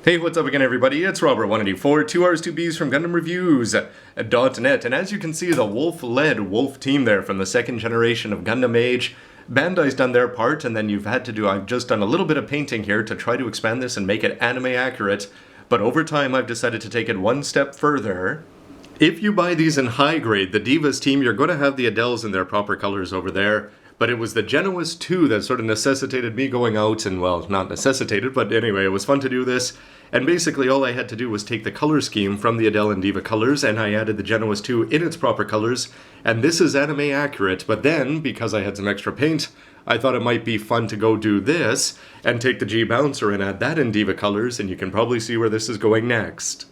Hey, what's up again everybody? It's Robert184, 2Rs2Bs from gundamreviews.net, and as you can see, the Wolf-led Wolf team there from the second generation of Gundam Age. Bandai's done their part, and then you've had to do, I've just done a little bit of painting here to try to expand this and make it anime accurate, but over time I've decided to take it one step further. If you buy these in high grade, the Divas team, you're going to have the Adels in their proper colors over there. But it was the Genoas 2 that sort of necessitated me going out and, well, not necessitated, but anyway, it was fun to do this. And basically all I had to do was take the color scheme from the Adel and Diva colors, and I added the Genoas 2 in its proper colors. And this is anime accurate, but then, because I had some extra paint, I thought it might be fun to go do this, and take the G Bouncer and add that in Diva colors, and you can probably see where this is going next.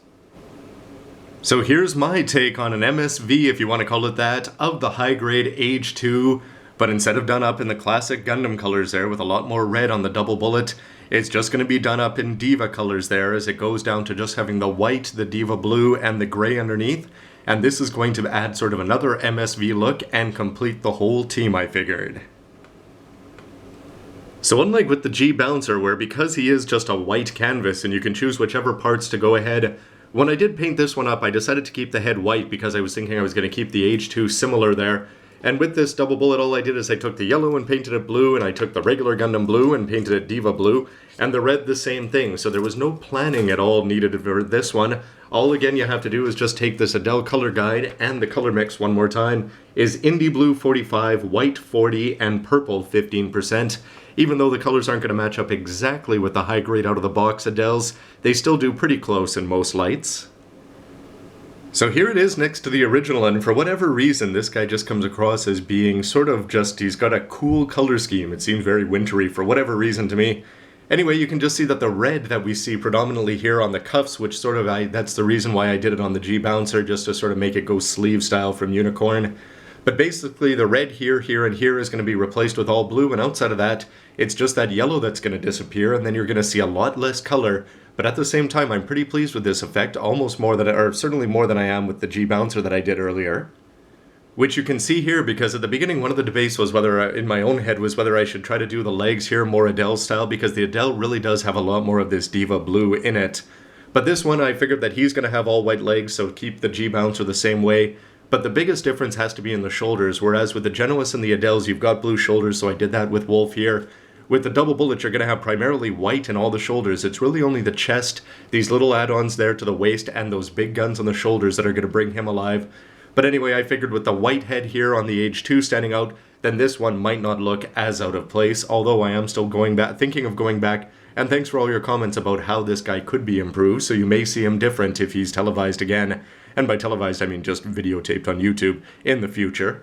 So here's my take on an MSV, if you want to call it that, of the high-grade Age-2. But instead of done up in the classic Gundam colors there with a lot more red on the double bullet, it's just going to be done up in Diva colors there as it goes down to just having the white, the Diva blue, and the gray underneath. And this is going to add sort of another MSV look and complete the whole team, I figured. So unlike with the G Bouncer, where because he is just a white canvas and you can choose whichever parts to go ahead, when I did paint this one up, I decided to keep the head white because I was thinking I was going to keep the Age-2 similar there. And with this double bullet, all I did is I took the yellow and painted it blue, and I took the regular Gundam blue and painted it Diva blue, and the red the same thing. So there was no planning at all needed for this one. All again you have to do is just take this Adel color guide, and the color mix one more time is Indie Blue 45, White 40, and Purple 15%. Even though the colors aren't going to match up exactly with the high grade out of the box Adels, they still do pretty close in most lights. So here it is next to the original, and for whatever reason this guy just comes across as being sort of just, he's got a cool color scheme. It seems very wintry for whatever reason to me. Anyway, you can just see that the red that we see predominantly here on the cuffs, which sort of, that's the reason why I did it on the G Bouncer, just to sort of make it go sleeve style from Unicorn. But basically the red here, here, and here is going to be replaced with all blue, and outside of that, it's just that yellow that's going to disappear, and then you're going to see a lot less color. But at the same time, I'm pretty pleased with this effect, almost more than, or certainly more than I am with the G Bouncer that I did earlier. Which you can see here, because at the beginning one of the debates was whether, in my own head, was whether I should try to do the legs here more Adel style, because the Adel really does have a lot more of this Diva blue in it. But this one, I figured that he's going to have all white legs, so keep the G Bouncer the same way. But the biggest difference has to be in the shoulders, whereas with the Genoas and the Adels, you've got blue shoulders, so I did that with Wolf here. With the double bullet, you're going to have primarily white in all the shoulders. It's really only the chest, these little add-ons there to the waist, and those big guns on the shoulders that are going to bring him alive. But anyway, I figured with the white head here on the Age-2 standing out, then this one might not look as out of place, although I am still thinking of going back. And thanks for all your comments about how this guy could be improved, so you may see him different if he's televised again. And by televised, I mean just videotaped on YouTube in the future.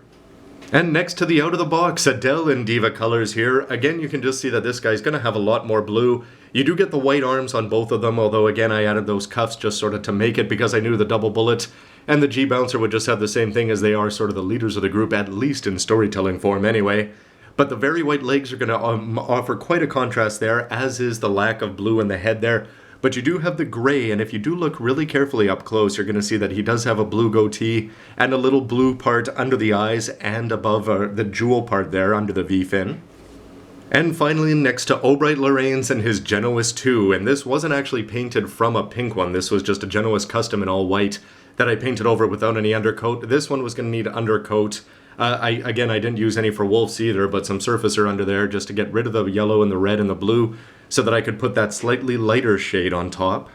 And next to the out-of-the-box Adel and Diva colors here, again you can just see that this guy's going to have a lot more blue. You do get the white arms on both of them, although again I added those cuffs just sort of to make it because I knew the double bullet and the G Bouncer would just have the same thing, as they are sort of the leaders of the group, at least in storytelling form anyway. But the very white legs are going to offer quite a contrast there, as is the lack of blue in the head there. But you do have the gray, and if you do look really carefully up close, you're going to see that he does have a blue goatee and a little blue part under the eyes and above the jewel part there under the V-fin. And finally, next to Albright Lorraine's and his Genoas 2, and this wasn't actually painted from a pink one, this was just a Genoas custom in all white that I painted over without any undercoat. This one was going to need undercoat. I didn't use any for Wolves either, but some surfacer under there just to get rid of the yellow and the red and the blue, so that I could put that slightly lighter shade on top.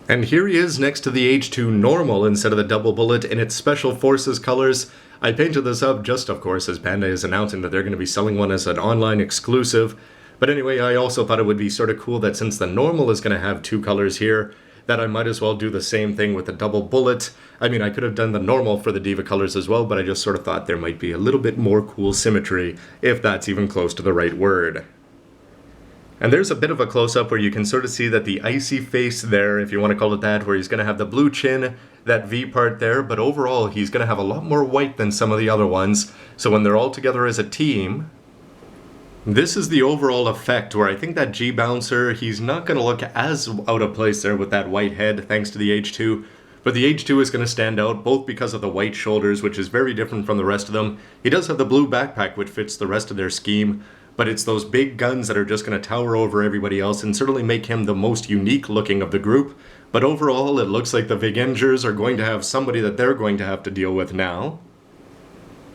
And here he is next to the Age-2 normal instead of the double bullet in its Special Forces colors. I painted this up just, of course, as Bandai is announcing that they're going to be selling one as an online exclusive. But anyway, I also thought it would be sort of cool that since the normal is going to have two colors here, that I might as well do the same thing with the double bullet. I mean, I could have done the normal for the Diva colors as well, but I just sort of thought there might be a little bit more cool symmetry, if that's even close to the right word. And there's a bit of a close-up where you can sort of see that the icy face there, if you want to call it that, where he's going to have the blue chin, that V part there, but overall he's going to have a lot more white than some of the other ones. So when they're all together as a team, this is the overall effect, where I think that G Bouncer, he's not going to look as out of place there with that white head, thanks to the Age-2. But the Age-2 is going to stand out, both because of the white shoulders, which is very different from the rest of them. He does have the blue backpack, which fits the rest of their scheme. but it's those big guns that are just going to tower over everybody else and certainly make him the most unique looking of the group. But overall, it looks like the Vigengers are going to have somebody that they're going to have to deal with now.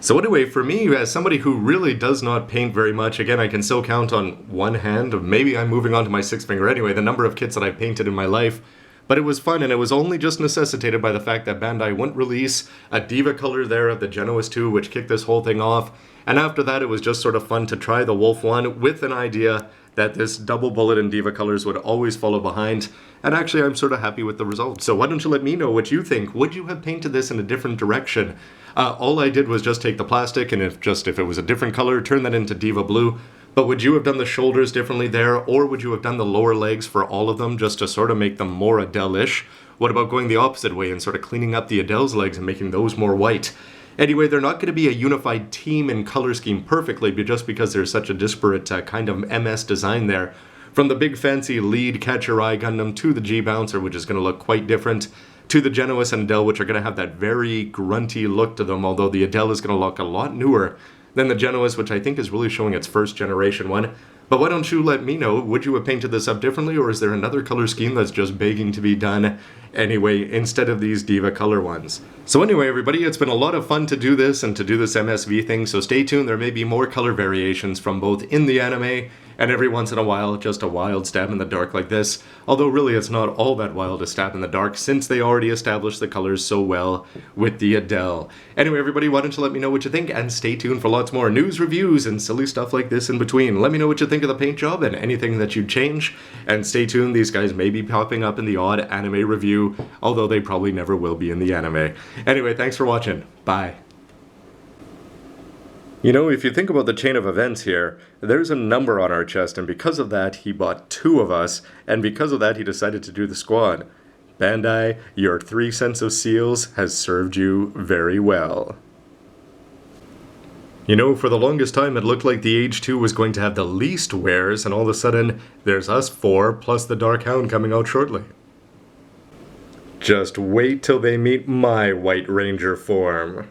So anyway, for me, as somebody who really does not paint very much, again, I can still count on one hand, maybe I'm moving on to my sixth finger anyway, the number of kits that I've painted in my life. But it was fun, and it was only just necessitated by the fact that Bandai wouldn't release a Diva Color there of the Genoese 2, which kicked this whole thing off. And after that, it was just sort of fun to try the Wolf one with an idea that this double bullet in Diva Colors would always follow behind. And actually, I'm sort of happy with the result. So why don't you let me know what you think? Would you have painted this in a different direction? All I did was just take the plastic, and if it was a different color, turn that into Diva Blue. But would you have done the shoulders differently there, or would you have done the lower legs for all of them just to sort of make them more Adele-ish? What about going the opposite way and sort of cleaning up the Adele's legs and making those more white? Anyway, they're not going to be a unified team and color scheme perfectly, but just because there's such a disparate kind of MS design there. From the big fancy lead Catch Your Eye Gundam to the G-Bouncer, which is going to look quite different, to the Genoese and Adele, which are going to have that very grunty look to them, although the Adele is going to look a lot newer than the Genoese, which I think is really showing its first generation one. But why don't you let me know, would you have painted this up differently, or is there another color scheme that's just begging to be done anyway, instead of these Diva Color ones? So anyway, everybody, it's been a lot of fun to do this and to do this MSV thing, so stay tuned, there may be more color variations from both in the anime and every once in a while just a wild stab in the dark like this, although really it's not all that wild a stab in the dark since they already established the colors so well with the Adele. Anyway, everybody, why don't you let me know what you think, and stay tuned for lots more news, reviews, and silly stuff like this in between. Let me know what you think of the paint job and anything that you'd change, and stay tuned, these guys may be popping up in the odd anime review, although they probably never will be in the anime. Anyway, thanks for watching. Bye. You know, if you think about the chain of events here, there's a number on our chest, and because of that, he bought 2 of us, and because of that, he decided to do the squad. Bandai, your 3 cents of seals has served you very well. You know, for the longest time, it looked like the Age-2 was going to have the least wares, and all of a sudden, there's us 4, plus the Dark Hound coming out shortly. Just wait till they meet my White Ranger form.